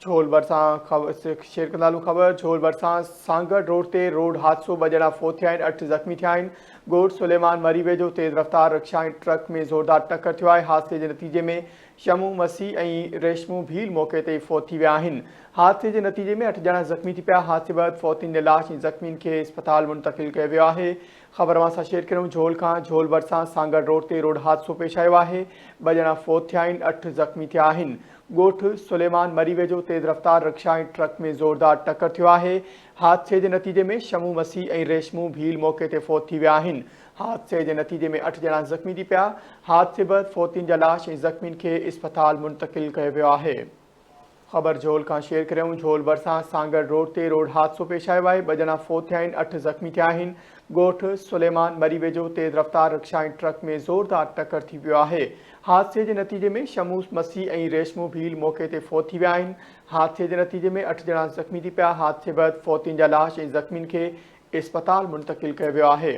झोल बरसां शेयर कंदालू ख़बर। झोल बरसां सांगड़ रोड ते रोड हादसो बजड़ा फोत थिया आहिनि, 8 ज़ख़्मी थिया आहिनि। ॻोठ सुलेमान मरी वेझो तेज़ रफ़्तार रिक्शा ऐं ट्रक में ज़ोरदार टक्कर थियो आहे। हादसे जे नतीजे में शमू मसीह ऐं रेशमू भील मौक़े ते फोत थी विया आहिनि। हादसे जे नतीजे में 8 ॼणा ज़ख़्मी थी पिया। हादसे बैदि फौतियुनि जी लाश ऐं ज़ख़्मियुनि खे इस्पताल मुंतक़िल कयो वियो आहे। ख़बर अवां सां शेयर करूं। झोल खां झोल बरसां सांगड़ रोड ते रोड हादसो पेश आयो आहे। 2 ॼणा फोत थिया आहिनि, 8 ज़ख़्मी थिया आहिनि। ॻोठ सुलेमान मरी वेझो तेज़ रफ़्तार रिक्शा ऐं ट्रक में ज़ोरदार टक्कर थियो आहे। हादसे जे नतीजे में शमू मसीह ऐं रेशमू भील मौक़े ते फोत थी विया आहिनि। हादसे जे नतीजे में 8 ॼणा ज़ख़्मी थी पिया। हादसे बैदि फौतियुनि जा लाश ऐं ज़ख़्मियुनि खे इस्पताल मुंतक़िल कयो वियो आहे। ख़बर झोल खां शेयर करियूं। झोल बरसां सांगड़ रोड ते रोड हादसो पेश आयो आहे। 2 ॼणा फोत थिया आहिनि, 8 ज़ख़्मी थिया आहिनि। ॻोठ सुलेमान मरी वेझो तेज़ रफ़्तार रिक्शा ऐं ट्रक में ज़ोरदार टक्कर थी पियो आहे। हादसे जे नतीजे में शमू मसीह ऐं रेशमू भील मौक़े ते फोत थी विया आहिनि। हादसे जे नतीजे में 8 ॼणा ज़ख़्मी थी पिया। हादसे बैदि फौतियुनि जा लाश ऐं ज़ख़्मियुनि खे इस्पताल मुंतक़िल कयो वियो आहे।